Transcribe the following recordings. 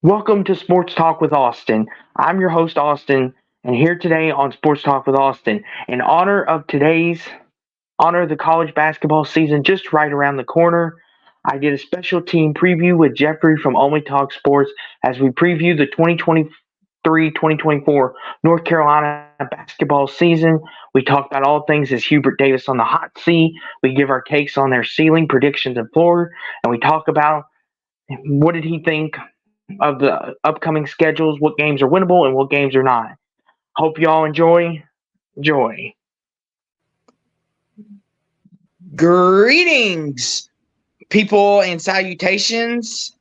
Welcome to Sports Talk with Austin. I'm your host, Austin, and here today on Sports Talk with Austin, in honor of the college basketball season just right around the corner, I did a special team preview with Jeffrey from Only Talk Sports as we preview the 2023-2024 North Carolina basketball season. We talk about all things as Hubert Davis on the hot seat. We give our takes on their ceiling predictions and floor, and we talk about what did he think of the upcoming schedules, what games are winnable and what games are not. Hope you all enjoy. Enjoy. Greetings, people, and salutations.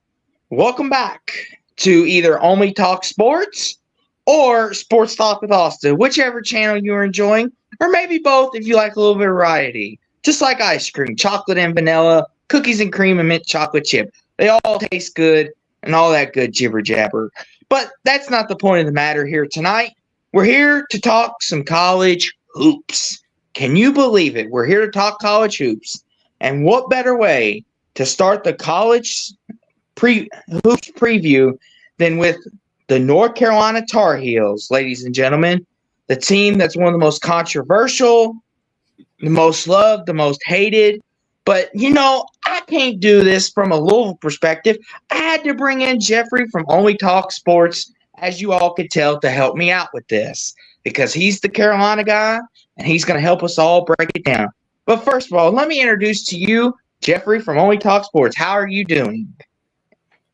Welcome back to either Only Talk Sports or Sports Talk with Austin, whichever channel you're enjoying, or maybe both if you like a little bit of variety. Just like ice cream, chocolate and vanilla, cookies and cream, and mint chocolate chip. They all taste good and all that good jibber jabber. But that's not the point of the matter here tonight. We're here to talk some college hoops. Can you believe it? We're here to talk college hoops. And what better way to start the college hoops preview than with the North Carolina Tar Heels, ladies and gentlemen? The team that's one of the most controversial, the most loved, the most hated. But, I can't do this from a Louisville perspective. I had to bring in Jeffrey from Only Talk Sports, as you all could tell, to help me out with this because he's the Carolina guy and he's going to help us all break it down. But first of all, let me introduce to you Jeffrey from Only Talk Sports. How are you doing?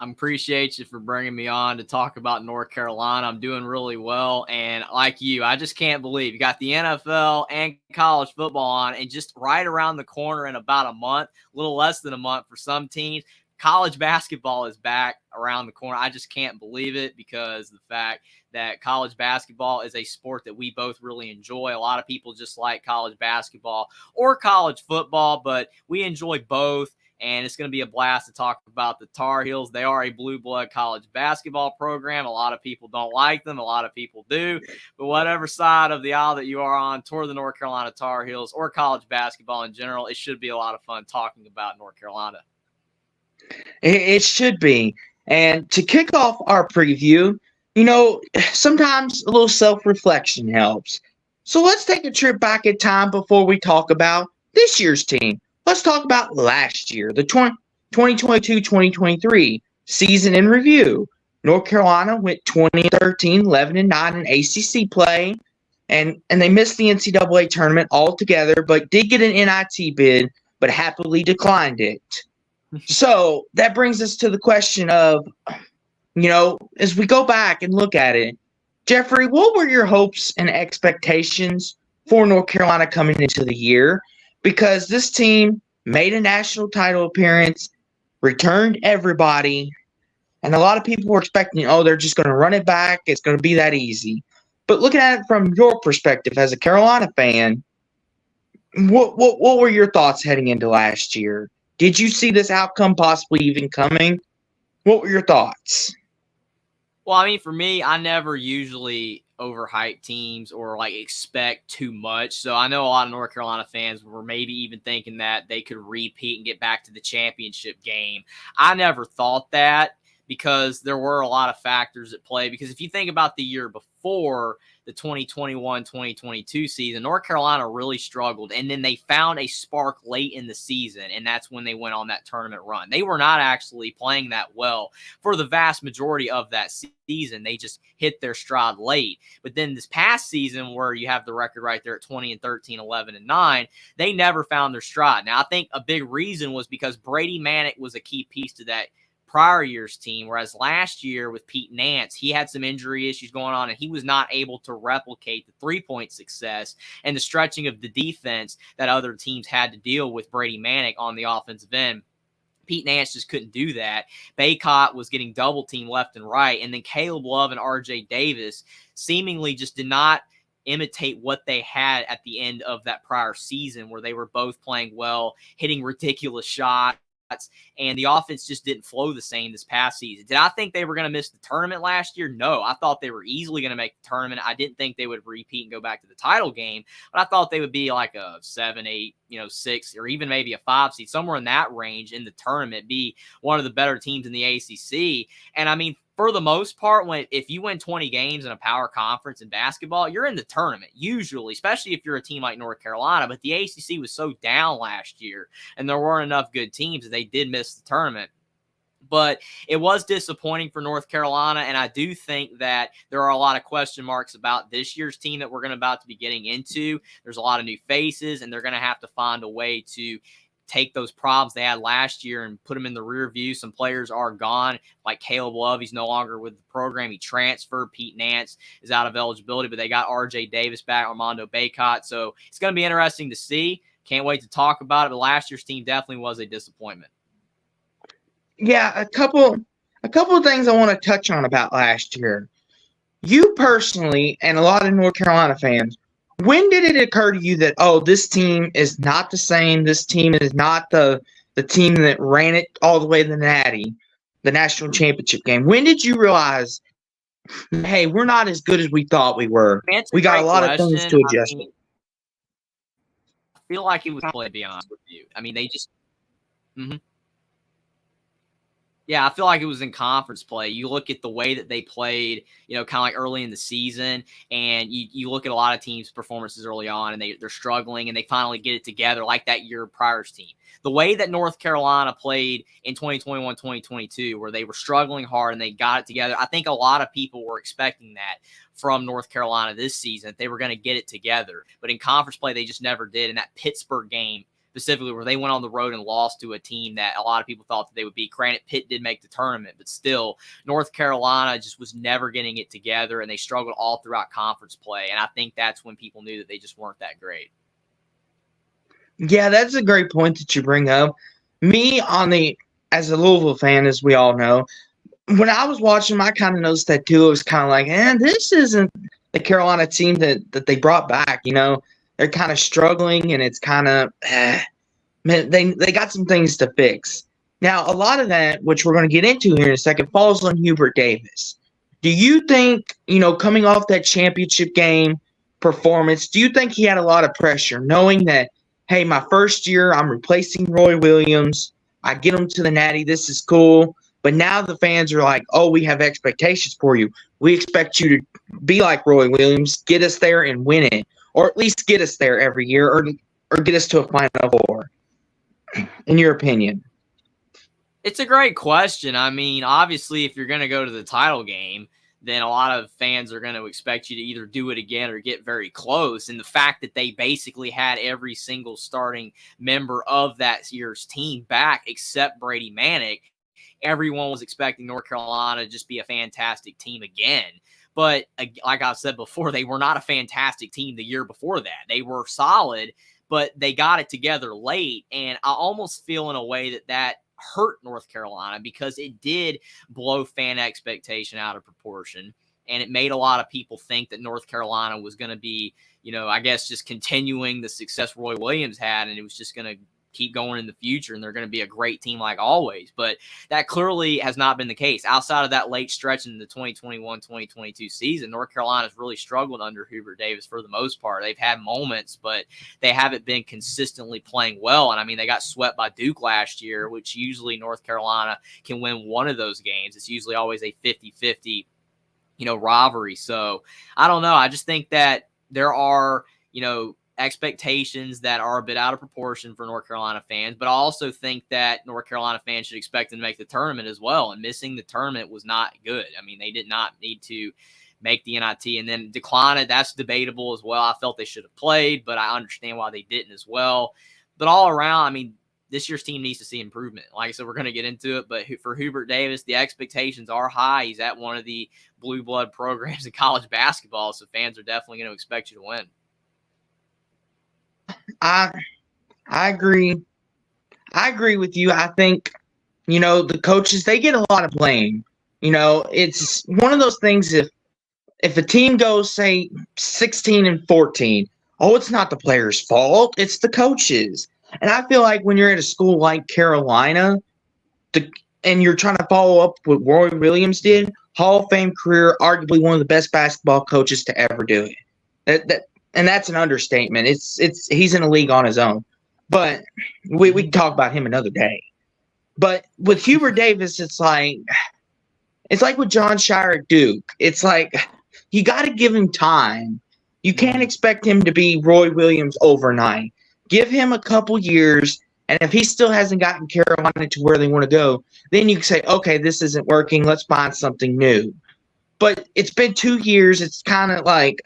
I appreciate you for bringing me on to talk about North Carolina. I'm doing really well. And like you, I just can't believe you got the NFL and college football on, and just right around the corner in about a month, a little less than a month for some teams, college basketball is back around the corner. I just can't believe it because the fact that college basketball is a sport that we both really enjoy. A lot of people just like college basketball or college football, but we enjoy both. And it's going to be a blast to talk about the Tar Heels. They are a blue blood college basketball program. A lot of people don't like them. A lot of people do. But whatever side of the aisle that you are on toward the North Carolina Tar Heels or college basketball in general, it should be a lot of fun talking about North Carolina. It should be. And to kick off our preview, sometimes a little self-reflection helps. So let's take a trip back in time before we talk about this year's team. Let's talk about last year, the 2022-2023 season in review. North Carolina went 2013, 11-9 in ACC play, and they missed the NCAA tournament altogether, but did get an NIT bid, but happily declined it. So that brings us to the question of, as we go back and look at it, Jeffrey, what were your hopes and expectations for North Carolina coming into the year? Because this team made a national title appearance, returned everybody, and a lot of people were expecting, they're just going to run it back. It's going to be that easy. But looking at it from your perspective as a Carolina fan, what were your thoughts heading into last year? Did you see this outcome possibly even coming? What were your thoughts? Well, I mean, for me, I never usually overhype teams or expect too much. So I know a lot of North Carolina fans were maybe even thinking that they could repeat and get back to the championship game. I never thought that because there were a lot of factors at play. Because if you think about the year before, the 2021-2022 season, North Carolina really struggled. And then they found a spark late in the season, and that's when they went on that tournament run. They were not actually playing that well for the vast majority of that season. They just hit their stride late. But then this past season, where you have the record right there at 20-13, 11-9, they never found their stride. Now, I think a big reason was because Brady Manek was a key piece to that prior year's team, whereas last year with Pete Nance, he had some injury issues going on, and he was not able to replicate the three-point success and the stretching of the defense that other teams had to deal with Brady Manek on the offensive end. Pete Nance just couldn't do that. Baycott was getting double teamed left and right, and then Caleb Love and RJ Davis seemingly just did not imitate what they had at the end of that prior season, where they were both playing well, hitting ridiculous shots, and the offense just didn't flow the same this past season. Did I think they were going to miss the tournament last year? No, I thought they were easily going to make the tournament. I didn't think they would repeat and go back to the title game, but I thought they would be like a 7, 8, 6, or even maybe a 5 seed, somewhere in that range in the tournament, be one of the better teams in the ACC. And I mean, for the most part, if you win 20 games in a power conference in basketball, you're in the tournament usually, especially if you're a team like North Carolina. But the ACC was so down last year, and there weren't enough good teams that they did miss the tournament. But it was disappointing for North Carolina, and I do think that there are a lot of question marks about this year's team that we're about to be getting into. There's a lot of new faces, and they're going to have to find a way to take those problems they had last year and put them in the rear view. Some players are gone, like Caleb Love. He's no longer with the program. He transferred. Pete Nance is out of eligibility, but they got RJ Davis back, Armando Bacot. So it's going to be interesting to see. Can't wait to talk about it. But last year's team definitely was a disappointment. Yeah, a couple of things I want to touch on about last year. You personally, and a lot of North Carolina fans, when did it occur to you that, oh, this team is not the same, this team is not the team that ran it all the way to the Natty, the national championship game? When did you realize, hey, we're not as good as we thought we were? We got a lot of things to adjust. I feel like it was played, to be honest with you. I mean, they just Yeah, I feel like it was in conference play. You look at the way that they played, kind of like early in the season, and you look at a lot of teams' performances early on, and they're struggling, and they finally get it together like that year prior's team. The way that North Carolina played in 2021, 2022, where they were struggling hard and they got it together, I think a lot of people were expecting that from North Carolina this season, that they were going to get it together. But in conference play, they just never did. In that Pittsburgh game, specifically, where they went on the road and lost to a team that a lot of people thought that they would beat. Granted, Pitt did make the tournament, but still, North Carolina just was never getting it together, and they struggled all throughout conference play. And I think that's when people knew that they just weren't that great. Yeah, that's a great point that you bring up. Me, as a Louisville fan, as we all know, when I was watching them, I kind of noticed that too. It was kind of like, this isn't the Carolina team that they brought back, They're kind of struggling, and it's kind of, man, they got some things to fix. Now, a lot of that, which we're going to get into here in a second, falls on Hubert Davis. Do you think, coming off that championship game performance, do you think he had a lot of pressure, knowing that, hey, my first year, I'm replacing Roy Williams. I get him to the Natty. This is cool. But now the fans are like, oh, we have expectations for you. We expect you to be like Roy Williams, get us there and win it. Or at least get us there every year, or get us to a Final Four, in your opinion? It's a great question. I mean, obviously, if you're going to go to the title game, then a lot of fans are going to expect you to either do it again or get very close. And the fact that they basically had every single starting member of that year's team back except Brady Manek, everyone was expecting North Carolina to just be a fantastic team again. But like I said before, they were not a fantastic team the year before that. They were solid, but they got it together late. And I almost feel in a way that hurt North Carolina, because it did blow fan expectation out of proportion. And it made a lot of people think that North Carolina was going to be, I guess just continuing the success Roy Williams had, and it was just going to keep going in the future, and they're going to be a great team like always. But that clearly has not been the case. Outside of that late stretch in the 2021-2022 season, North Carolina's really struggled under Hubert Davis for the most part. They've had moments, but they haven't been consistently playing well. And I mean, they got swept by Duke last year, which usually North Carolina can win one of those games. It's usually always a 50-50, rivalry. So I don't know. I just think that there are, expectations that are a bit out of proportion for North Carolina fans, but I also think that North Carolina fans should expect them to make the tournament as well. And missing the tournament was not good. I mean, they did not need to make the NIT, and then decline it. That's debatable as well. I felt they should have played, but I understand why they didn't as well. But all around, I mean, this year's team needs to see improvement. Like I said, we're going to get into it, but for Hubert Davis, the expectations are high. He's at one of the blue blood programs in college basketball, so fans are definitely going to expect you to win. I agree. I agree with you. I think, the coaches, they get a lot of blame. It's one of those things, if a team goes, say, 16-14, it's not the players' fault. It's the coaches. And I feel like when you're at a school like Carolina, and you're trying to follow up what Roy Williams did, Hall of Fame career, arguably one of the best basketball coaches to ever do it. And that's an understatement. He's in a league on his own. But we can talk about him another day. But with Hubert Davis, it's like, It's like with John Shire at Duke. It's like you got to give him time. You can't expect him to be Roy Williams overnight. Give him a couple years, and if he still hasn't gotten Carolina to where they want to go, then you can say, okay, this isn't working. Let's find something new. But it's been 2 years. It's kind of like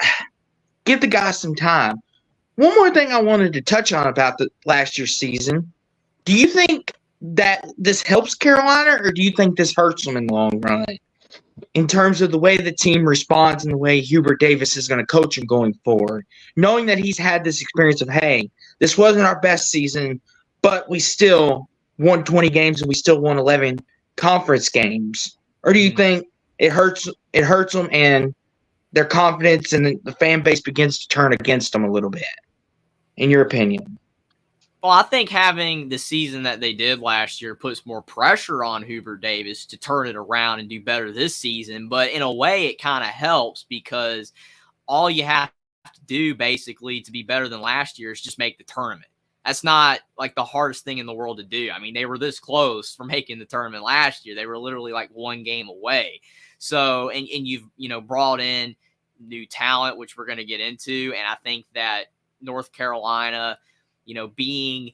give the guy some time. One more thing I wanted to touch on about the last year's season. Do you think that this helps Carolina, or do you think this hurts them in the long run in terms of the way the team responds and the way Hubert Davis is going to coach him going forward, knowing that he's had this experience of, hey, this wasn't our best season, but we still won 20 games and we still won 11 conference games? Or do you think it hurts them and their confidence and the fan base begins to turn against them a little bit, in your opinion? Well, I think having the season that they did last year puts more pressure on Hubert Davis to turn it around and do better this season. But in a way, it kind of helps because all you have to do basically to be better than last year is just make the tournament. That's not like the hardest thing in the world to do. I mean, they were this close from making the tournament last year. They were literally like one game away. So, and you've, brought in new talent, which we're going to get into. And I think that North Carolina, being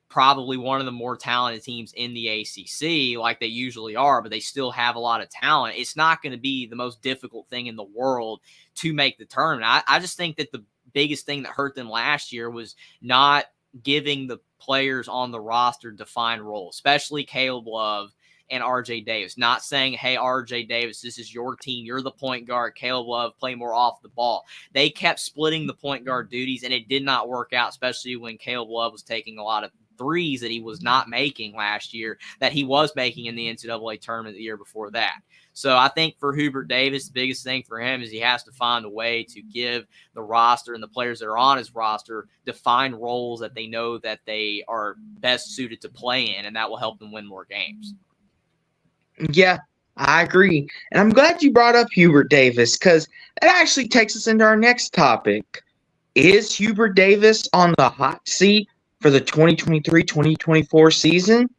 probably one of the more talented teams in the ACC, like they usually are, but they still have a lot of talent. It's not going to be the most difficult thing in the world to make the tournament. I just think that the biggest thing that hurt them last year was not giving the players on the roster defined roles, especially Caleb Love and RJ Davis. Not saying, hey, RJ Davis, this is your team. You're the point guard. Caleb Love, play more off the ball. They kept splitting the point guard duties, and it did not work out, especially when Caleb Love was taking a lot of threes that he was not making last year, that he was making in the NCAA tournament the year before that. So I think for Hubert Davis, the biggest thing for him is he has to find a way to give the roster and the players that are on his roster defined roles that they know that they are best suited to play in, and that will help them win more games. Yeah, I agree. And I'm glad you brought up Hubert Davis because that actually takes us into our next topic. Is Hubert Davis on the hot seat for the 2023-2024 season?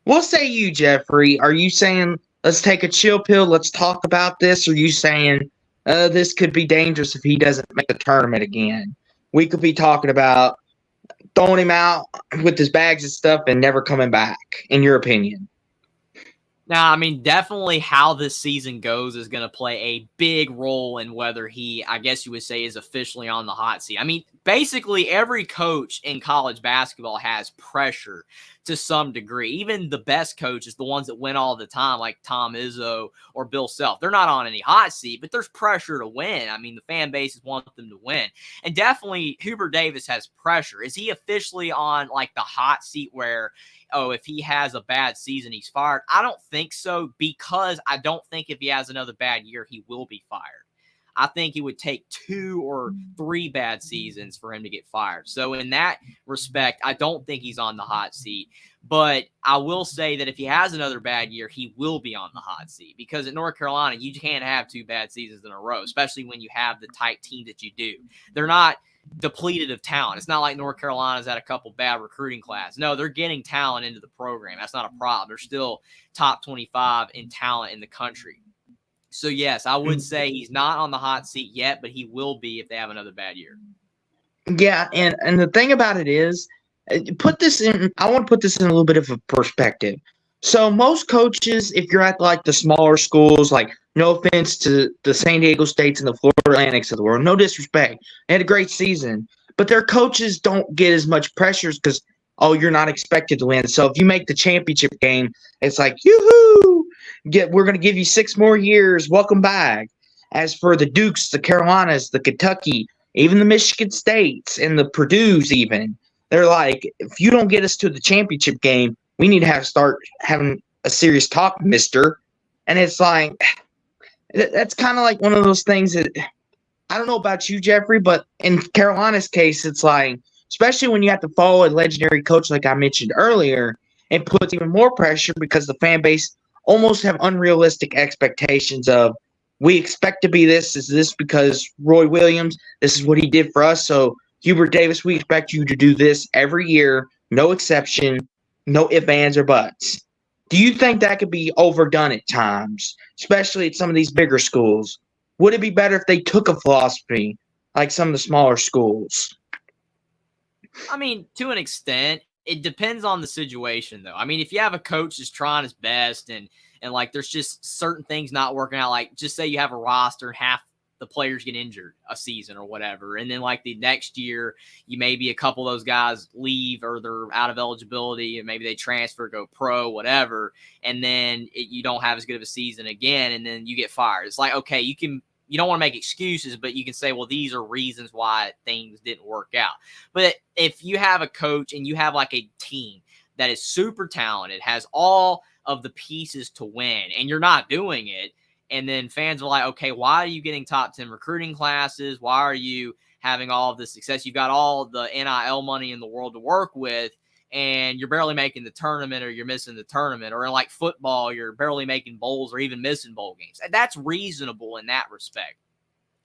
What say you, Jeffrey? Are you saying, let's take a chill pill, let's talk about this? Or are you saying this could be dangerous if he doesn't make the tournament again? We could be talking about throwing him out with his bags and stuff and never coming back, in your opinion. Now, I mean, definitely how this season goes is going to play a big role in whether he, I guess you would say, is officially on the hot seat. I mean, basically every coach in college basketball has pressure to some degree. Even the best coaches, the ones that win all the time, like Tom Izzo or Bill Self, they're not on any hot seat, but there's pressure to win. I mean, the fan bases want them to win. And definitely Hubert Davis has pressure. Is he officially on like the hot seat where, oh, if he has a bad season, he's fired? I don't think so, because I don't think if he has another bad year, he will be fired. I think it would take 2 or 3 bad seasons for him to get fired. So in that respect, I don't think he's on the hot seat. But I will say that if he has another bad year, he will be on the hot seat, because at North Carolina, you can't have 2 bad seasons in a row, especially when you have the tight team that you do. They're not depleted of talent. It's not like North Carolina's had a couple bad recruiting classes. No, they're getting talent into the program. That's not a problem. They're still top 25 in talent in the country. So, yes, I would say he's not on the hot seat yet, but he will be if they have another bad year. Yeah, and the thing about it is, I want to put this in a little bit of a perspective. So most coaches, if you're at like the smaller schools, like no offense to the San Diego States and the Florida Atlantics of the world, no disrespect, they had a great season, but their coaches don't get as much pressures because, oh, you're not expected to win. So if you make the championship game, it's like, yoo-hoo, we're going to give you 6 more years. Welcome back. As for the Dukes, the Carolinas, the Kentucky, even the Michigan States and the Purdue's even, they're like, if you don't get us to the championship game, we need to start having a serious talk, mister. And it's like, that's kind of like one of those things that, I don't know about you, Jeffrey, but in Carolina's case, it's like, especially when you have to follow a legendary coach like I mentioned earlier, it puts even more pressure because the fan base almost have unrealistic expectations of, we expect to be this. Is this because Roy Williams, this is what he did for us. So Hubert Davis, we expect you to do this every year, no exception, no ifs, ands, or buts. Do you think that could be overdone at times, especially at some of these bigger schools? Would it be better if they took a philosophy like some of the smaller schools? I mean, to an extent, it depends on the situation, though. I mean, if you have a coach that's trying his best and like there's just certain things not working out, like just say you have a roster and half the players get injured a season or whatever, and then like the next year, you maybe a couple of those guys leave or they're out of eligibility, and maybe they transfer, go pro, whatever, and then you don't have as good of a season again, and then you get fired. It's like, okay, you don't want to make excuses, but you can say, well, these are reasons why things didn't work out. But if you have a coach and you have like a team that is super talented, has all of the pieces to win, and you're not doing it, and then fans are like, okay, why are you getting top 10 recruiting classes? Why are you having all of this success? You've got all the NIL money in the world to work with, and you're barely making the tournament, or you're missing the tournament, or in like football, you're barely making bowls or even missing bowl games. That's reasonable in that respect.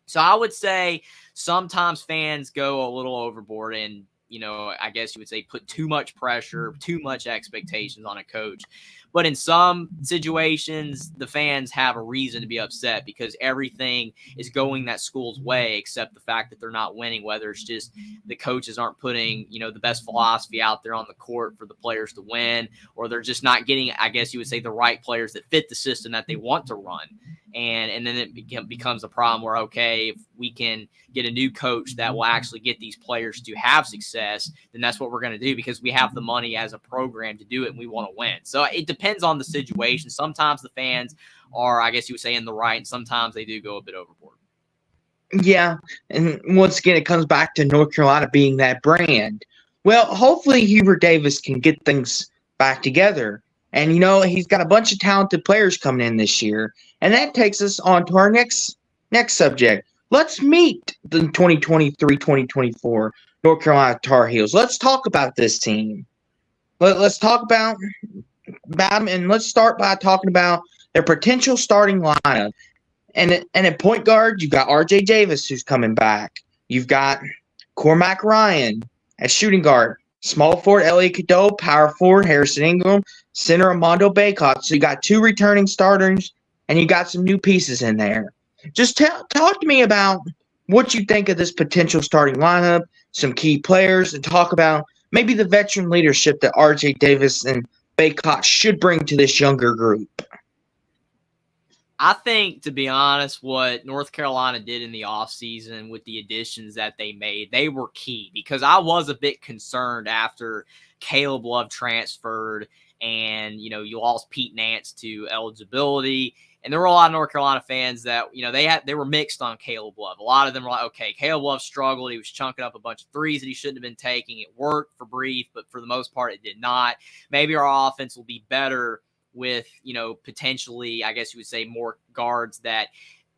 So I would say sometimes fans go a little overboard and, I guess you would say put too much pressure, too much expectations on a coach. But in some situations, the fans have a reason to be upset because everything is going that school's way, except the fact that they're not winning, whether it's just the coaches aren't putting, the best philosophy out there on the court for the players to win, or they're just not getting, I guess you would say, the right players that fit the system that they want to run. And then it becomes a problem where, okay, if we can get a new coach that will actually get these players to have success, then that's what we're going to do because we have the money as a program to do it and we want to win. So it depends on the situation. Sometimes the fans are, I guess you would say, in the right, and sometimes they do go a bit overboard. Yeah, and once again, it comes back to North Carolina being that brand. Well, hopefully Hubert Davis can get things back together. And, he's got a bunch of talented players coming in this year. And that takes us on to our next subject. Let's meet the 2023-2024 North Carolina Tar Heels. Let's talk about this team. Let's talk about them, and let's start by talking about their potential starting lineup. And at point guard, you've got R.J. Davis, who's coming back. You've got Cormac Ryan at shooting guard. Small forward, Elliot Cadeau. Power forward, Harrison Ingram. Center, Armando Bacot. So you got two returning starters, and you got some new pieces in there. Just talk to me about what you think of this potential starting lineup, some key players, and talk about maybe the veteran leadership that R.J. Davis and Bacot should bring to this younger group. I think, to be honest, what North Carolina did in the offseason with the additions that they made, they were key because I was a bit concerned after Caleb Love transferred and, you lost Pete Nance to eligibility. And there were a lot of North Carolina fans that, they were mixed on Caleb Love. A lot of them were like, okay, Caleb Love struggled. He was chunking up a bunch of threes that he shouldn't have been taking. It worked for brief, but for the most part, it did not. Maybe our offense will be better with, potentially, I guess you would say, more guards that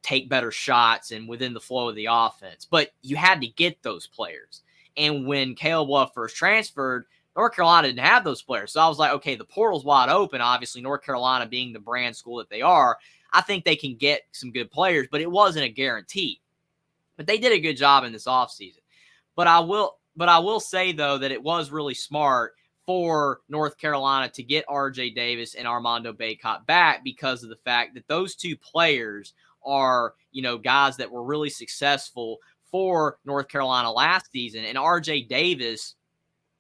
take better shots and within the flow of the offense. But you had to get those players. And when Caleb Love first transferred, North Carolina didn't have those players. So I was like, okay, the portal's wide open. Obviously, North Carolina being the brand school that they are, I think they can get some good players, but it wasn't a guarantee. But they did a good job in this offseason. But I will say, though, that it was really smart for North Carolina to get R.J. Davis and Armando Bacot back because of the fact that those two players are, guys that were really successful for North Carolina last season. And R.J. Davis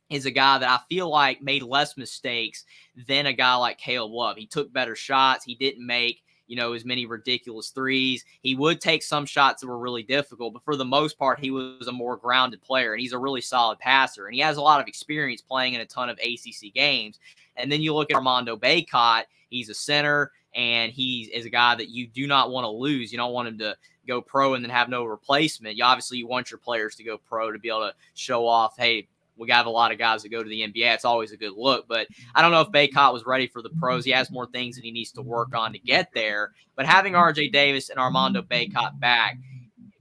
is a guy that I feel like made less mistakes than a guy like Caleb Love. He took better shots. He didn't make, as many ridiculous threes. He would take some shots that were really difficult, but for the most part, he was a more grounded player, and he's a really solid passer, and he has a lot of experience playing in a ton of ACC games. And then you look at Armando Bacot, he's a center, and he is a guy that you do not want to lose. You don't want him to go pro and then have no replacement. You want your players to go pro to be able to show off, hey, we got a lot of guys that go to the NBA. It's always a good look, but I don't know if Bacot was ready for the pros. He has more things that he needs to work on to get there. But having R.J. Davis and Armando Bacot back,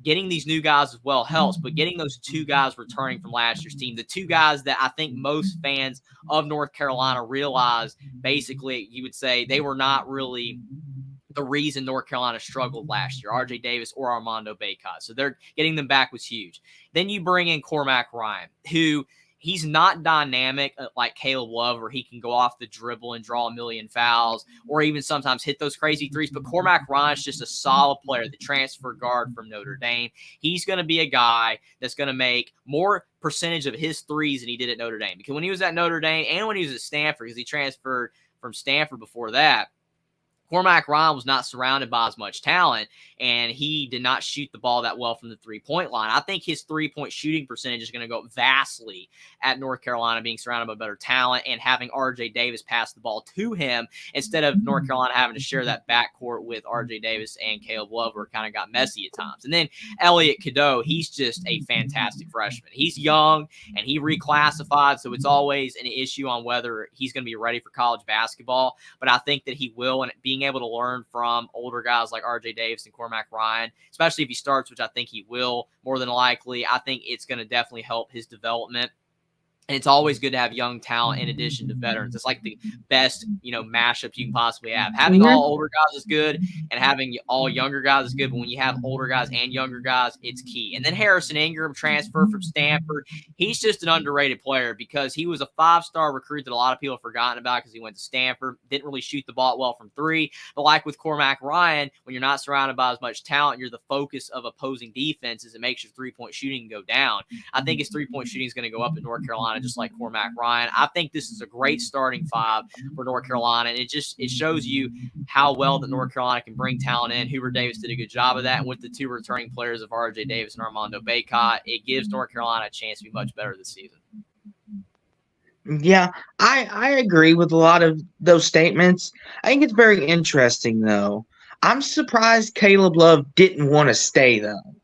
getting these new guys as well helps, but getting those two guys returning from last year's team, the two guys that I think most fans of North Carolina realize, basically, you would say they were not really the reason North Carolina struggled last year, R.J. Davis or Armando Bacot. So they're getting them back was huge. Then you bring in Cormac Ryan, who he's not dynamic like Caleb Love, where he can go off the dribble and draw a million fouls, or even sometimes hit those crazy threes. But Cormac Ryan's just a solid player, the transfer guard from Notre Dame. He's going to be a guy that's going to make more percentage of his threes than he did at Notre Dame. Because when he was at Notre Dame and when he was at Stanford, because he transferred from Stanford before that, Cormac Ryan was not surrounded by as much talent, and he did not shoot the ball that well from the three-point line. I think his three-point shooting percentage is going to go vastly at North Carolina, being surrounded by better talent and having R.J. Davis pass the ball to him instead of North Carolina having to share that backcourt with R.J. Davis and Caleb Love, where it kind of got messy at times. And then Elliot Cadeau, he's just a fantastic freshman. He's young, and he reclassified, so it's always an issue on whether he's going to be ready for college basketball. But I think that he will, and being able to learn from older guys like R.J. Davis and Cormac Ryan, especially if he starts, which I think he will more than likely, I think it's going to definitely help his development. And it's always good to have young talent in addition to veterans. It's like the best, mashup you can possibly have. Having all older guys is good, and having all younger guys is good. But when you have older guys and younger guys, it's key. And then Harrison Ingram, transfer from Stanford. He's just an underrated player because he was a 5-star recruit that a lot of people have forgotten about because he went to Stanford. Didn't really shoot the ball well from three. But like with Cormac Ryan, when you're not surrounded by as much talent, you're the focus of opposing defenses. It makes your three-point shooting go down. I think his three-point shooting is going to go up at North Carolina, just like Cormac Ryan. I think this is a great starting five for North Carolina, and it shows you how well that North Carolina can bring talent in. Hoover Davis did a good job of that, and with the two returning players of R.J. Davis and Armando Bacot, it gives North Carolina a chance to be much better this season. Yeah, I agree with a lot of those statements. I think it's very interesting, though. I'm surprised Caleb Love didn't want to stay, though,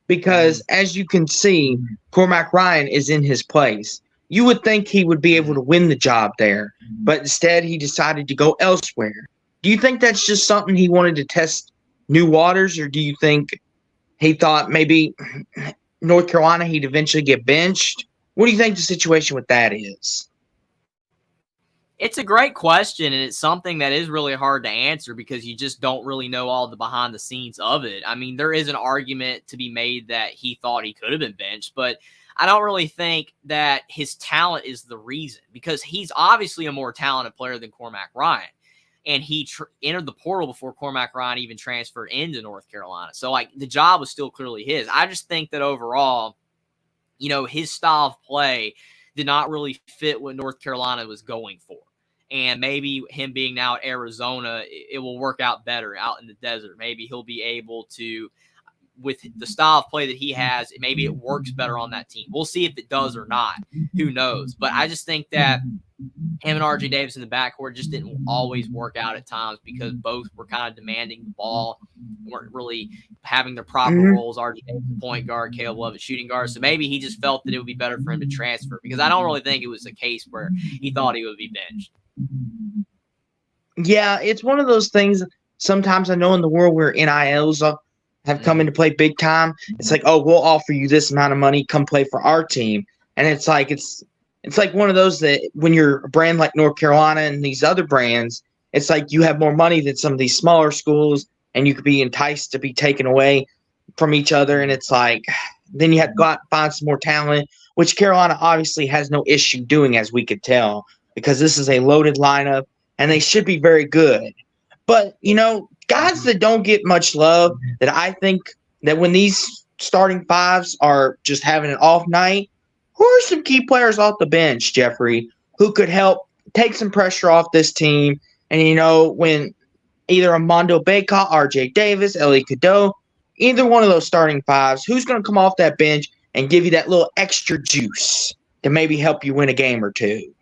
because as you can see, Cormac Ryan is in his place. You would think he would be able to win the job there, but instead he decided to go elsewhere. Do you think that's just something he wanted to test new waters, or do you think he thought maybe North Carolina he'd eventually get benched? What do you think the situation with that is? It's a great question, and it's something that is really hard to answer because you just don't really know all the behind the scenes of it. I mean, there is an argument to be made that he thought he could have been benched, but I don't really think that his talent is the reason, because he's obviously a more talented player than Cormac Ryan. And he entered the portal before Cormac Ryan even transferred into North Carolina. So, the job was still clearly his. I just think that overall, his style of play did not really fit what North Carolina was going for. And maybe him being now at Arizona, it will work out better out in the desert. Maybe he'll be able to, with the style of play that he has, maybe it works better on that team. We'll see if it does or not. Who knows? But I just think that him and R.J. Davis in the backcourt just didn't always work out at times because both were kind of demanding the ball, weren't really having their proper roles. R.J. Davis, point guard, Caleb Love, shooting guard. So maybe he just felt that it would be better for him to transfer, because I don't really think it was a case where he thought he would be benched. Yeah, it's one of those things. Sometimes I know in the world where NILs have come into play big time, it's like, oh, we'll offer you this amount of money, come play for our team. And it's like one of those that when you're a brand like North Carolina and these other brands, it's like you have more money than some of these smaller schools, and you could be enticed to be taken away from each other. And it's like then you have to go out and find some more talent, which Carolina obviously has no issue doing, as we could tell, because this is a loaded lineup and they should be very good. But, guys that don't get much love, that I think that when these starting fives are just having an off night, who are some key players off the bench, Jeffrey, who could help take some pressure off this team? And, when either Armando Bacot, R.J. Davis, Ellie Cadeau, either one of those starting fives, who's going to come off that bench and give you that little extra juice to maybe help you win a game or two,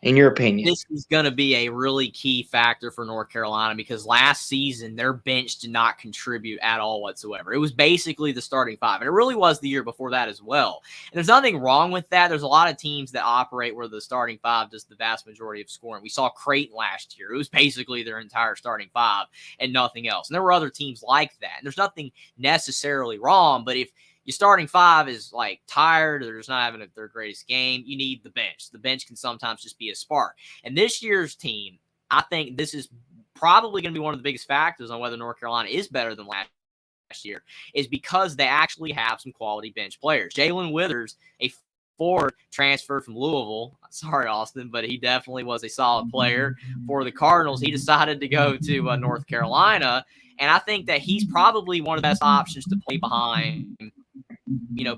in your opinion? This is going to be a really key factor for North Carolina because last season their bench did not contribute at all whatsoever. It was basically the starting five, and it really was the year before that as well. And there's nothing wrong with that. There's a lot of teams that operate where the starting five does the vast majority of scoring. We saw Creighton last year. It was basically their entire starting five and nothing else. And there were other teams like that. And there's nothing necessarily wrong, but if your starting five is tired or just not having their greatest game, you need the bench. The bench can sometimes just be a spark. And this year's team, I think this is probably going to be one of the biggest factors on whether North Carolina is better than last year, is because they actually have some quality bench players. Jalen Withers, a Ford transferred from Louisville. Sorry, Austin, but he definitely was a solid player for the Cardinals. He decided to go to North Carolina, and I think that he's probably one of the best options to play behind,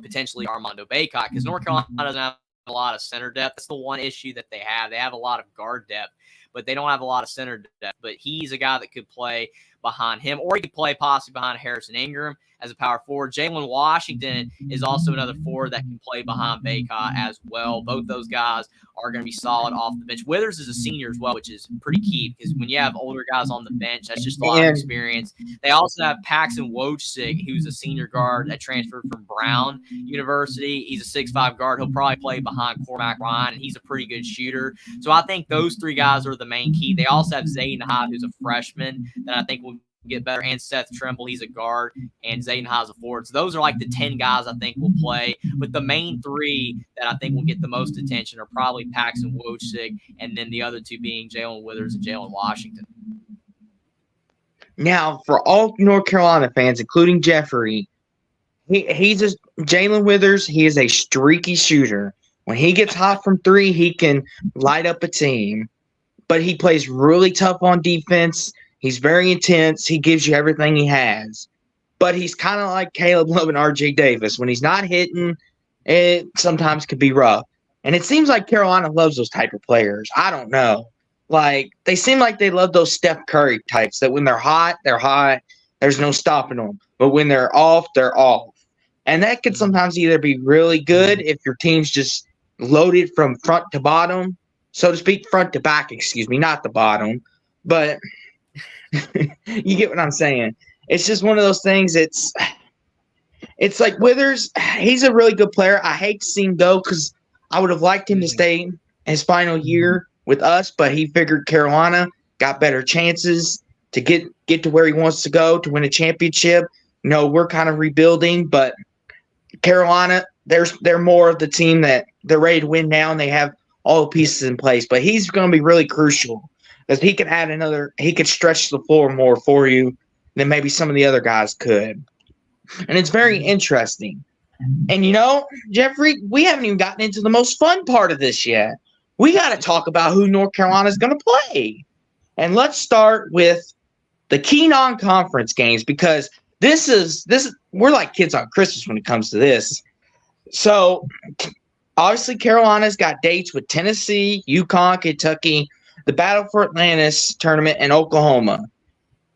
potentially Armando Bacot, because North Carolina doesn't have a lot of center depth. That's the one issue that they have. They have a lot of guard depth, but they don't have a lot of center depth. But he's a guy that could play behind him, or he could play possibly behind Harrison Ingram as a power forward. Jalen Washington is also another forward that can play behind Bacot as well. Both those guys are going to be solid off the bench. Withers is a senior as well, which is pretty key, because when you have older guys on the bench, that's just a lot of experience. They also have Paxton Wojcik, who's a senior guard that transferred from Brown University. He's a 6'5" guard. He'll probably play behind Cormac Ryan, and he's a pretty good shooter. So I think those three guys are the main key. They also have Zayden Hyde, who's a freshman that I think will get better, and Seth Trimble, he's a guard, and Zayden Hyde's a forward. So those are like the 10 guys I think will play. But the main three that I think will get the most attention are probably Paxton Wojcik, and then the other two being Jalen Withers and Jalen Washington. Now, for all North Carolina fans, including Jeffrey, he's just Jalen Withers. He is a streaky shooter. When he gets hot from three, he can light up a team. But he plays really tough on defense. He's very intense. He gives you everything he has. But he's kind of like Caleb Love and R.J. Davis. When he's not hitting, it sometimes can be rough. And it seems like Carolina loves those type of players. I don't know. Like, they seem like they love those Steph Curry types that when they're hot, they're hot. There's no stopping them. But when they're off, they're off. And that could sometimes either be really good if your team's just loaded from front to bottom, so to speak, front to back, not the bottom. But you get what I'm saying. It's just one of those things. It's like Withers, he's a really good player. I hate to see him go because I would have liked him to stay his final year with us, but he figured Carolina got better chances to get to where he wants to go to win a championship. We're kind of rebuilding, but Carolina, they're more of the team that they're ready to win now, and they have all the pieces in place. But he's going to be really crucial because he could he could stretch the floor more for you than maybe some of the other guys could. And it's very interesting. And, Jeffrey, we haven't even gotten into the most fun part of this yet. We got to talk about who North Carolina is going to play. And let's start with the key non-conference games, because this is we're like kids on Christmas when it comes to this. So, obviously, Carolina's got dates with Tennessee, UConn, Kentucky, the Battle for Atlantis tournament, and Oklahoma.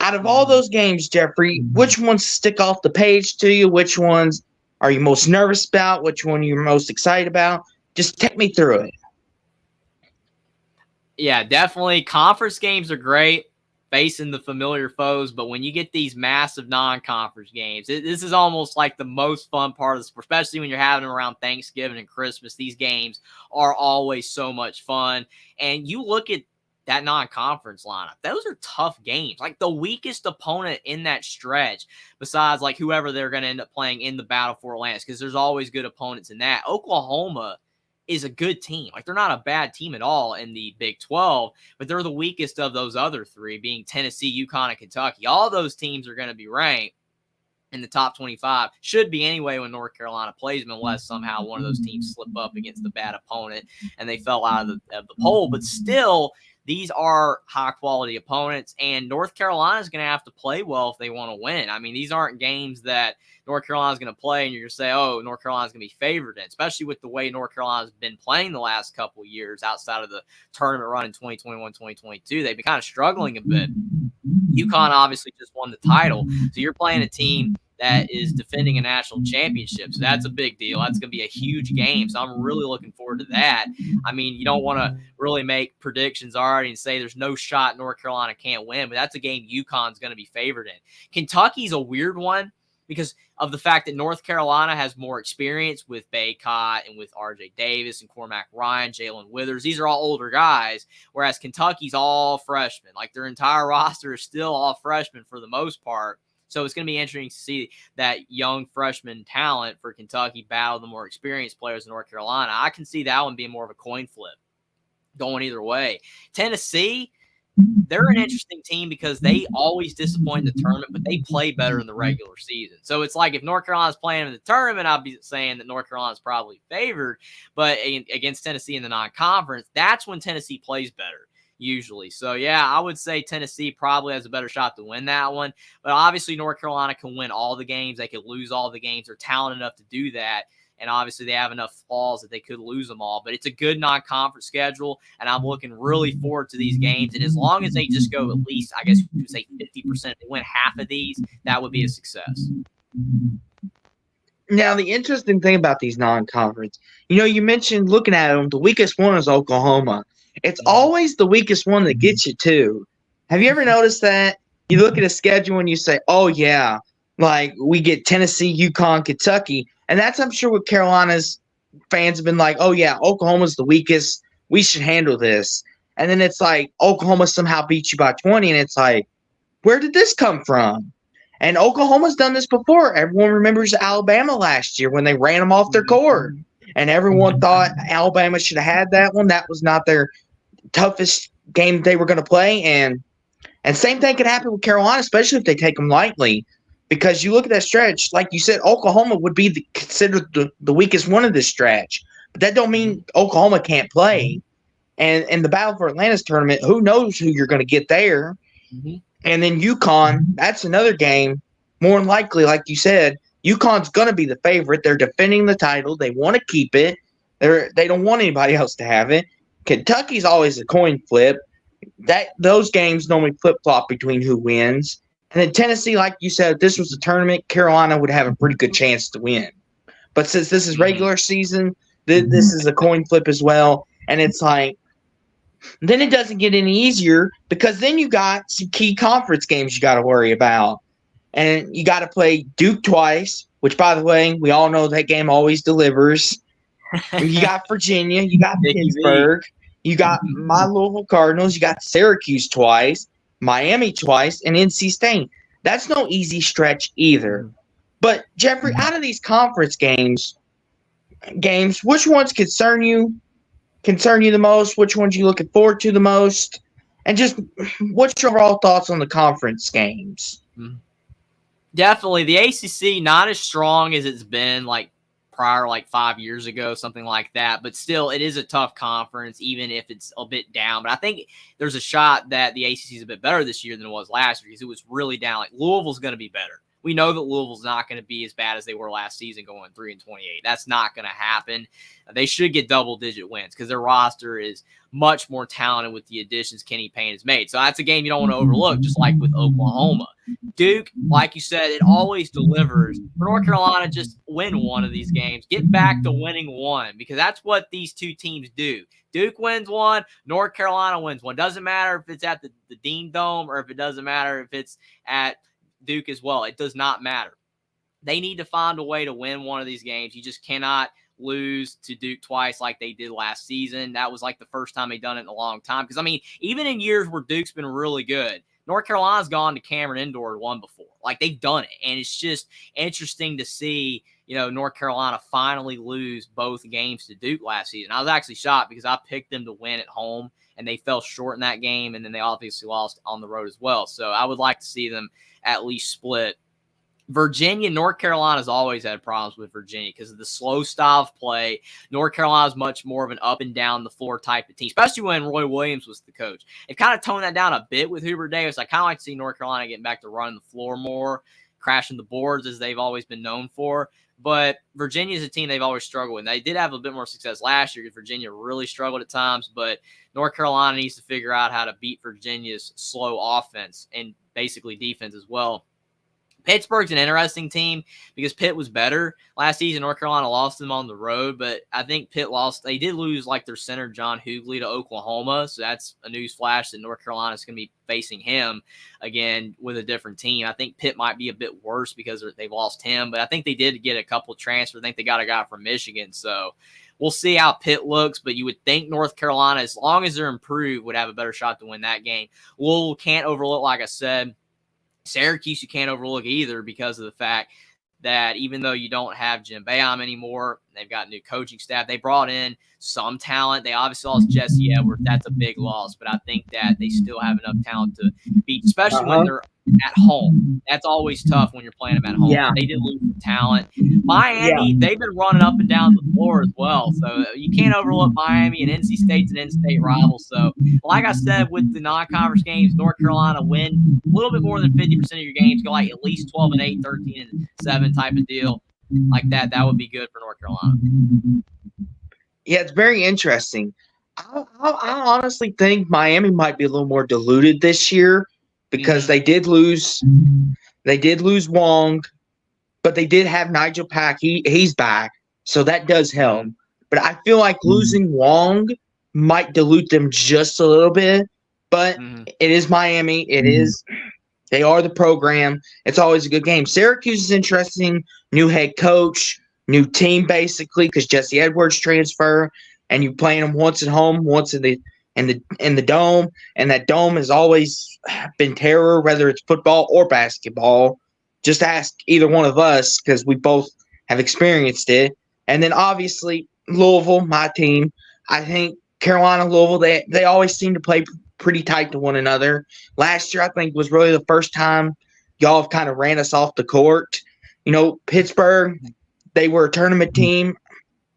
Out of all those games, Jeffrey, which ones stick off the page to you? Which ones are you most nervous about? Which one you're most excited about? Just take me through it. Yeah, definitely. Conference games are great, facing the familiar foes, but when you get these massive non-conference games, this is almost like the most fun part of the sport, especially when you're having them around Thanksgiving and Christmas. These games are always so much fun. And you look at that non-conference lineup, those are tough games. Like, the weakest opponent in that stretch, besides like whoever they're going to end up playing in the Battle for Atlantis, because there's always good opponents in that. Oklahoma is a good team. Like, they're not a bad team at all in the Big 12, but they're the weakest of those other three, being Tennessee, UConn, and Kentucky. All those teams are going to be ranked in the top 25. Should be anyway when North Carolina plays them, unless somehow one of those teams slip up against the bad opponent and they fell out of the poll. But still, these are high-quality opponents, and North Carolina is going to have to play well if they want to win. I mean, these aren't games that North Carolina is going to play and you're going to say, oh, North Carolina is going to be favored in, especially with the way North Carolina has been playing the last couple of years outside of the tournament run in 2021, 2022. They've been kind of struggling a bit. UConn obviously just won the title, so you're playing a team that is defending a national championship. So that's a big deal. That's going to be a huge game. So I'm really looking forward to that. I mean, you don't want to really make predictions already and say there's no shot North Carolina can't win, but that's a game UConn's going to be favored in. Kentucky's a weird one because of the fact that North Carolina has more experience with Bacot and with R.J. Davis and Cormac Ryan, Jalen Withers. These are all older guys, whereas Kentucky's all freshmen. Like, their entire roster is still all freshmen for the most part. So it's going to be interesting to see that young freshman talent for Kentucky battle the more experienced players in North Carolina. I can see that one being more of a coin flip going either way. Tennessee, they're an interesting team because they always disappoint in the tournament, but they play better in the regular season. So it's like if North Carolina's playing in the tournament, I'd be saying that North Carolina's probably favored, but against Tennessee in the non-conference, that's when Tennessee plays better usually. So, yeah, I would say Tennessee probably has a better shot to win that one. But obviously North Carolina can win all the games. They could lose all the games. They're talented enough to do that. And obviously they have enough flaws that they could lose them all. But it's a good non-conference schedule, and I'm looking really forward to these games. And as long as they just go at least, I guess you would say 50%, they win half of these, that would be a success. Now, the interesting thing about these non-conference, you mentioned looking at them, the weakest one is Oklahoma. It's always the weakest one that gets you, too. Have you ever noticed that? You look at a schedule and you say, oh, yeah, like we get Tennessee, UConn, Kentucky. And that's, I'm sure, what Carolina's fans have been like, oh, yeah, Oklahoma's the weakest. We should handle this. And then it's like Oklahoma somehow beats you by 20, and it's like, where did this come from? And Oklahoma's done this before. Everyone remembers Alabama last year when they ran them off their court. And everyone thought Alabama should have had that one. That was not their toughest game they were going to play. And same thing could happen with Carolina, especially if they take them lightly. Because you look at that stretch, like you said, Oklahoma would be considered the weakest one of this stretch. But that don't mean Oklahoma can't play. And in the Battle for Atlantis tournament, who knows who you're going to get there. Mm-hmm. And then UConn, that's another game. More than likely, like you said, UConn's going to be the favorite. They're defending the title. They want to keep it. They don't want anybody else to have it. Kentucky's always a coin flip. Those games normally flip-flop between who wins. And then Tennessee, like you said, if this was a tournament, Carolina would have a pretty good chance to win. But since this is regular season, this is a coin flip as well. And it's like, then it doesn't get any easier because then you got some key conference games you got to worry about. And you got to play Duke twice, which, by the way, we all know that game always delivers. You got Virginia. You got Pittsburgh. You got my Louisville Cardinals. You got Syracuse twice, Miami twice, and NC State. That's no easy stretch either. But, Jeffrey, out of these conference games, which ones concern you the most? Which ones you looking forward to the most? And just what's your overall thoughts on the conference games? Definitely. The ACC, not as strong as it's been like prior, like 5 years ago, something like that. But still, it is a tough conference, even if it's a bit down. But I think there's a shot that the ACC is a bit better this year than it was last year because it was really down. Like Louisville's going to be better. We know that Louisville's not going to be as bad as they were last season going 3-28. That's not going to happen. They should get double-digit wins because their roster is much more talented with the additions Kenny Payne has made. So that's a game you don't want to overlook, just like with Oklahoma. Duke, like you said, it always delivers. For North Carolina, just win one of these games. Get back to winning one because that's what these two teams do. Duke wins one, North Carolina wins one. Doesn't matter if it's at the Dean Dome or if it doesn't matter if it's at Duke as well. It does not matter. They need to find a way to win one of these games. You just cannot lose to Duke twice like they did last season. That was like the first time they'd done it in a long time. Because, I mean, even in years where Duke's been really good, North Carolina's gone to Cameron Indoor and won before. Like, they've done it. And it's just interesting to see, North Carolina finally lose both games to Duke last season. I was actually shocked because I picked them to win at home, and they fell short in that game, and then they obviously lost on the road as well. So I would like to see them at least split. Virginia, North Carolina's always had problems with Virginia because of the slow style of play. North Carolina's much more of an up and down the floor type of team, especially when Roy Williams was the coach. They've kind of toned that down a bit with Hubert Davis. I kind of like to see North Carolina getting back to running the floor more, crashing the boards as they've always been known for. But Virginia is a team they've always struggled with. They did have a bit more success last year because Virginia really struggled at times, but North Carolina needs to figure out how to beat Virginia's slow offense and basically defense as well. Pittsburgh's an interesting team because Pitt was better last season. North Carolina lost them on the road, but I think Pitt lost. They did lose like their center, John Hughley, to Oklahoma. So that's a news flash that North Carolina is going to be facing him again with a different team. I think Pitt might be a bit worse because they've lost him, but I think they did get a couple transfers. I think they got a guy from Michigan. So we'll see how Pitt looks, but you would think North Carolina, as long as they're improved, would have a better shot to win that game. Louisville can't overlook, like I said. Syracuse you can't overlook either because of the fact that even though you don't have Jim Boeheim anymore, they've got new coaching staff. They brought in some talent. They obviously lost Jesse Edwards. That's a big loss, but I think that they still have enough talent to beat, especially when they're at home. That's always tough when you're playing them at home. Yeah. They did lose some talent. Miami, they've been running up and down the floor as well. So you can't overlook Miami, and NC State's an in-state rival. So like I said, with the non-conference games, North Carolina win a little bit more than 50% of your games, go like at least 12-8, 13-7 type of deal like that. That would be good for North Carolina. Yeah, it's very interesting. I honestly think Miami might be a little more diluted this year because they did lose Wong, but they did have Nigel Pack. He's back, so that does help. But I feel like losing Wong might dilute them just a little bit. But it is Miami. They are the program. It's always a good game. Syracuse is interesting. New head coach, new team basically because Jesse Edwards transfer, and you playing them once at home, once in the dome, and that dome has always been terror, whether it's football or basketball. Just ask either one of us because we both have experienced it. And then obviously Louisville, my team. I think Carolina, Louisville, they always seem to play pretty tight to one another. Last year, I think, was really the first time y'all have kind of ran us off the court. Pittsburgh, they were a tournament team.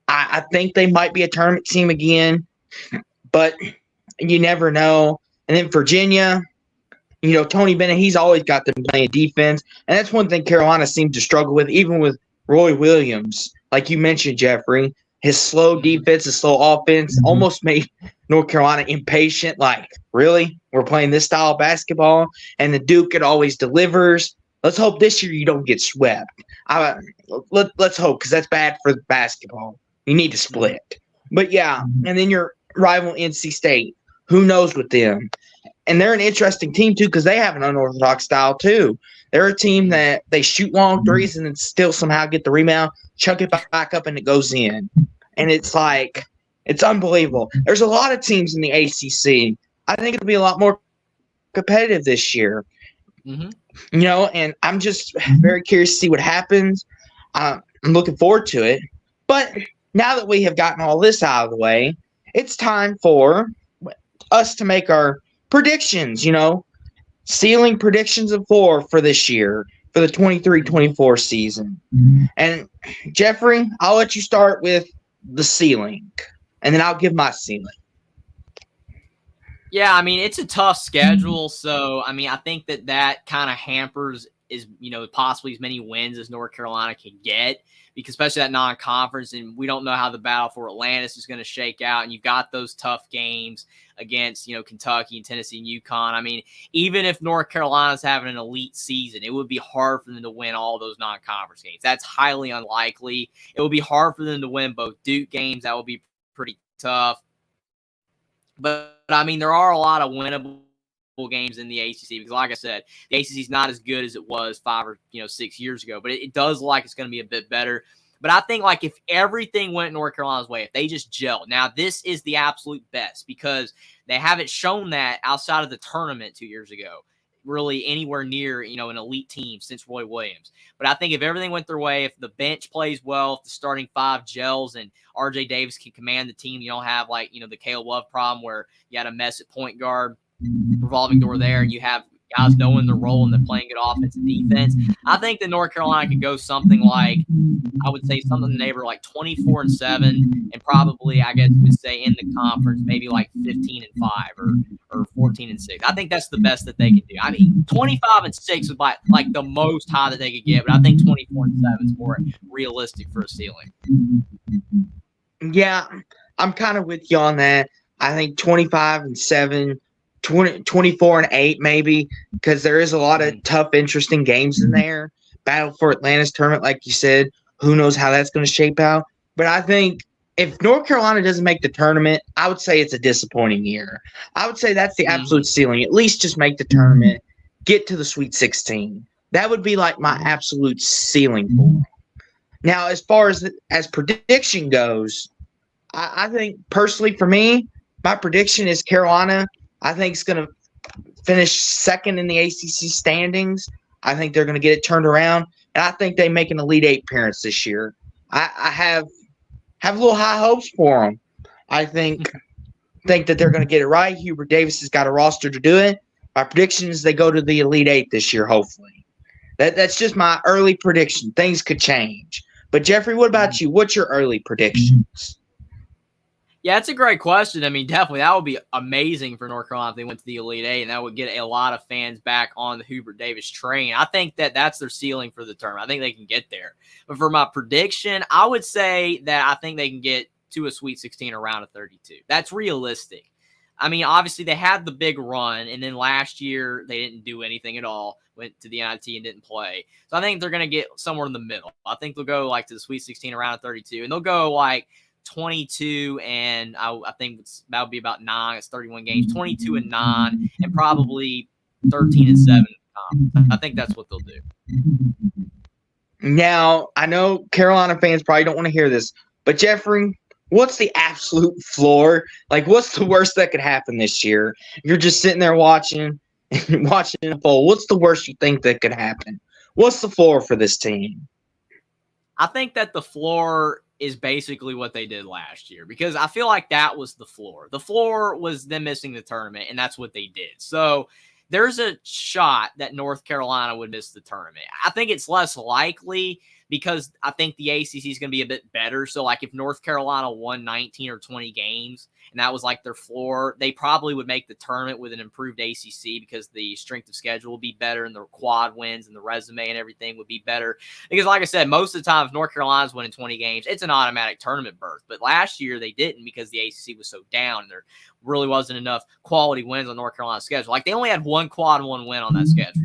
I think they might be a tournament team again, but you never know. And then Virginia, Tony Bennett, he's always got them playing defense. And that's one thing Carolina seemed to struggle with, even with Roy Williams. Like you mentioned, Jeffrey, his slow defense, his slow offense almost made North Carolina impatient. Like, really? We're playing this style of basketball? And the Duke, it always delivers. Let's hope this year you don't get swept. Let's hope, because that's bad for basketball. You need to split. But, yeah, and then your rival NC State. Who knows with them? And they're an interesting team, too, because they have an unorthodox style, too. They're a team that they shoot long threes and then still somehow get the rebound, chuck it back up, and it goes in. And it's like, it's unbelievable. There's a lot of teams in the ACC. I think it'll be a lot more competitive this year. And I'm just very curious to see what happens. I'm looking forward to it. But now that we have gotten all this out of the way, it's time for us to make our predictions, ceiling predictions of 4 for this year, for the 23-24 season. And Jeffrey, I'll let you start with the ceiling, and then I'll give my ceiling. Yeah, I mean, it's a tough schedule, so, I mean, I think that kind of hampers possibly as many wins as North Carolina can get, because especially that non-conference, and we don't know how the battle for Atlantis is going to shake out, and you've got those tough games against, Kentucky and Tennessee and UConn. I mean, even if North Carolina's having an elite season, it would be hard for them to win all those non-conference games. That's highly unlikely. It would be hard for them to win both Duke games. That would be pretty tough. But, I mean, there are a lot of winnable games in the ACC because, like I said, the ACC is not as good as it was 5 or 6 years ago, but it does look like it's going to be a bit better. But I think, like, if everything went North Carolina's way, if they just gel. Now, this is the absolute best because they haven't shown that outside of the tournament 2 years ago, really anywhere near, an elite team since Roy Williams. But I think if everything went their way, if the bench plays well, if the starting 5 gels and RJ Davis can command the team, you don't have, like, the Caleb Love problem where you had a mess at point guard, revolving door there, and you have guys knowing the role and they're playing good offense and defense. I think that North Carolina could go something like, I would say something in the neighborhood like 24-7, and probably, I guess you would say in the conference, maybe like 15-5 or 14-6. I think that's the best that they can do. I mean, 25-6 is like the most high that they could get, but I think 24-7 is more realistic for a ceiling. Yeah, I'm kind of with you on that. I think 25-7. 24-8 maybe, because there is a lot of tough, interesting games in there. Battle for Atlantis tournament, like you said, who knows how that's going to shape out. But I think if North Carolina doesn't make the tournament, I would say it's a disappointing year. I would say that's the absolute ceiling. At least just make the tournament, get to the Sweet 16. That would be like my absolute ceiling for them. Now, as far as prediction goes, I think personally for me, my prediction is Carolina. I think it's going to finish second in the ACC standings. I think they're going to get it turned around. and I think they make an Elite Eight appearance this year. I have a little high hopes for them. I think that they're going to get it right. Hubert Davis has got a roster to do it. My prediction is they go to the Elite Eight this year, hopefully. That's just my early prediction. Things could change. But, Jeffrey, what about you? What's your early predictions? Yeah, it's a great question. I mean, definitely that would be amazing for North Carolina if they went to the Elite Eight, and that would get a lot of fans back on the Hubert Davis train. I think that that's their ceiling for the tournament. I think they can get there. But for my prediction, I would say that I think they can get to a Sweet 16 or round of 32. That's realistic. I mean, obviously they had the big run, and then last year they didn't do anything at all. Went to the NIT and didn't play. So I think they're going to get somewhere in the middle. I think they'll go like to the Sweet 16 around 32, and they'll go like 22 and I think that would be about 9. It's 31 games, 22 and 9, and probably 13 and 7. I think that's what they'll do. Now, I know Carolina fans probably don't want to hear this, but Jeffrey, what's the absolute floor? Like, what's the worst that could happen this year? If you're just sitting there watching a poll, what's the worst you think that could happen? What's the floor for this team? I think that the floor is basically what they did last year, because I feel like that was the floor. The floor was them missing the tournament, and that's what they did. So there's a shot that North Carolina would miss the tournament. I think it's less likely because I think the ACC is going to be a bit better. So, like, if North Carolina won 19 or 20 games and that was like their floor, they probably would make the tournament with an improved ACC because the strength of schedule will be better and the quad wins and the resume and everything would be better. Because, like I said, most of the time, if North Carolina's winning 20 games, it's an automatic tournament berth. But last year they didn't because the ACC was so down. There really wasn't enough quality wins on North Carolina's schedule. Like, they only had one quad one win on that schedule.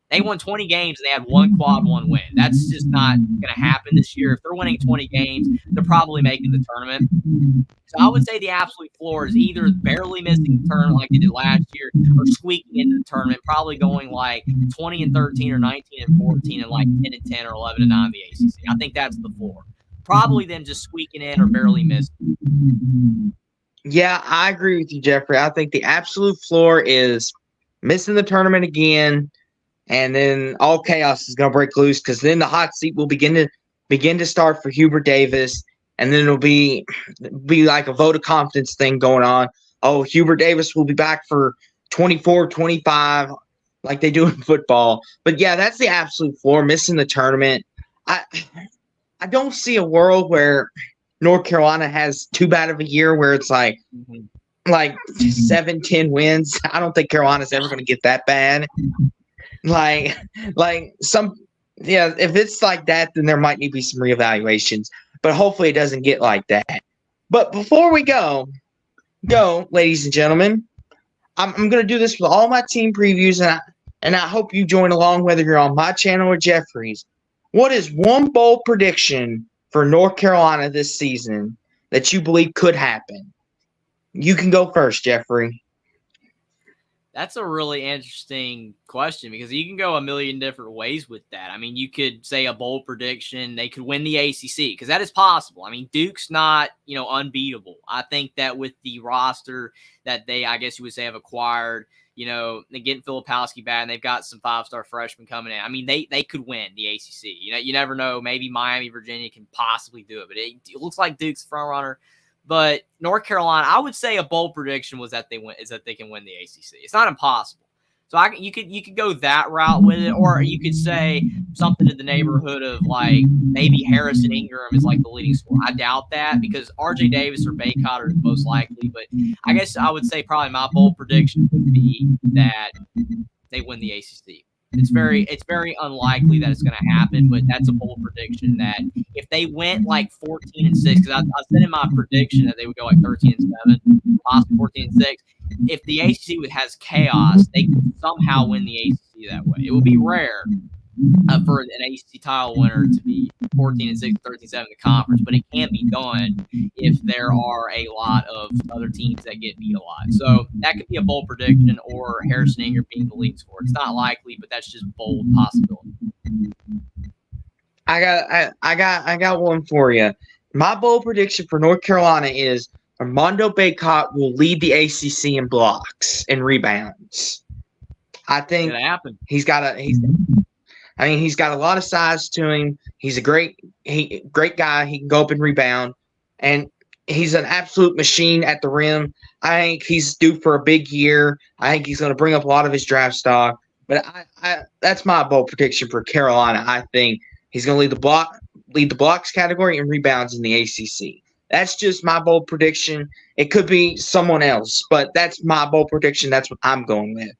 They won 20 games and they had one quad one win. That's just not going to happen this year. If they're winning 20 games, they're probably making the tournament. So I would say the absolute floor is either barely missing the tournament like they did last year or squeaking into the tournament, probably going like 20 and 13 or 19 and 14 and like 10 and 10 or 11 and 9 in the ACC. I think that's the floor. Probably them just squeaking in or barely missing. Yeah, I agree with you, Jeffrey. I think the absolute floor is missing the tournament again, and then all chaos is going to break loose because then the hot seat will begin to start for Hubert Davis, and then it'll be like a vote of confidence thing going on. Oh, Hubert Davis will be back for 24, 25, like they do in football. But yeah, that's the absolute floor, missing the tournament. I don't see a world where North Carolina has too bad of a year where it's like 7-10 wins. I don't think Carolina's ever going to get that bad. Like if it's like that, then there might need to be some reevaluations. But hopefully it doesn't get like that. But before we go, ladies and gentlemen, I'm going to do this with all my team previews, and I hope you join along, whether you're on my channel or Jeffrey's. What is one bold prediction for North Carolina this season that you believe could happen? You can go first, Jeffrey. That's a really interesting question because you can go a million different ways with that. I mean, you could say a bold prediction. They could win the ACC because that is possible. I mean, Duke's not, unbeatable. I think that with the roster that they, I guess you would say, have acquired, they're getting Filipowski back and they've got some 5-star freshmen coming in. I mean, they could win the ACC. You never know. Maybe Miami, Virginia can possibly do it, but it looks like Duke's front runner. But North Carolina, I would say a bold prediction is that they can win the ACC. It's not impossible. So you could go that route with it, or you could say something in the neighborhood of like maybe Harrison Ingram is like the leading scorer. I doubt that because RJ Davis or Baycott are the most likely. But I guess I would say probably my bold prediction would be that they win the ACC. It's very unlikely that it's going to happen, but that's a bold prediction that if they went like 14-6, because I said in my prediction that they would go like 13-7, possibly 14-6. If the ACC has chaos, they could somehow win the ACC that way. It would be rare for an ACC title winner to be 14-6, 13-7 in the conference, but it can be done if there are a lot of other teams that get beat a lot. So that could be a bold prediction, or Harrison Ingram being the lead scorer. It's not likely, but that's just bold possibility. I got one for you. My bold prediction for North Carolina is Armando Baycott will lead the ACC in blocks and rebounds. I think It happen. I mean, he's got a lot of size to him. He's a great guy. He can go up and rebound, and he's an absolute machine at the rim. I think he's due for a big year. I think he's going to bring up a lot of his draft stock. But that's my bold prediction for Carolina. I think he's going to lead the blocks category and rebounds in the ACC. That's just my bold prediction. It could be someone else, but that's my bold prediction. That's what I'm going with.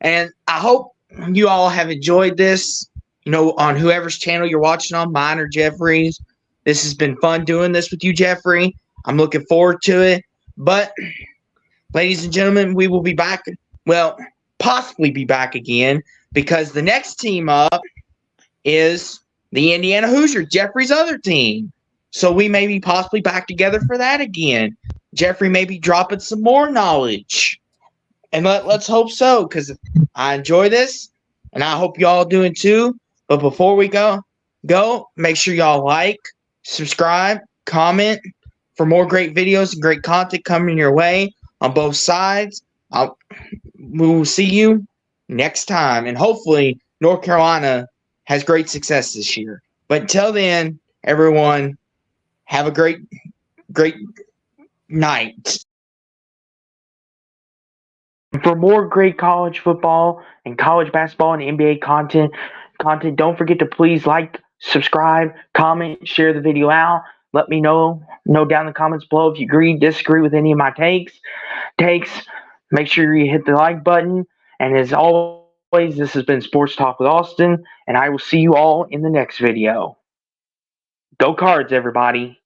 And I hope you all have enjoyed this, on whoever's channel you're watching on, mine or Jeffrey's. This has been fun doing this with you, Jeffrey. I'm looking forward to it. But, ladies and gentlemen, we will be back. Well, possibly be back again, because the next team up is the Indiana Hoosiers, Jeffrey's other team. So we may be possibly back together for that again. Jeffrey may be dropping some more knowledge. And let's hope so, because I enjoy this, and I hope y'all doing too. But before we go, make sure y'all like, subscribe, comment for more great videos and great content coming your way on both sides. We will see you next time, and hopefully North Carolina has great success this year. But until then, everyone, have a great night. For more great college football and college basketball and NBA content, don't forget to please like, subscribe, comment, share the video out. Let me know down in the comments below if you agree, disagree with any of my takes. Make sure you hit the like button. And as always, this has been Sports Talk with Austin, and I will see you all in the next video. Go Cards, everybody.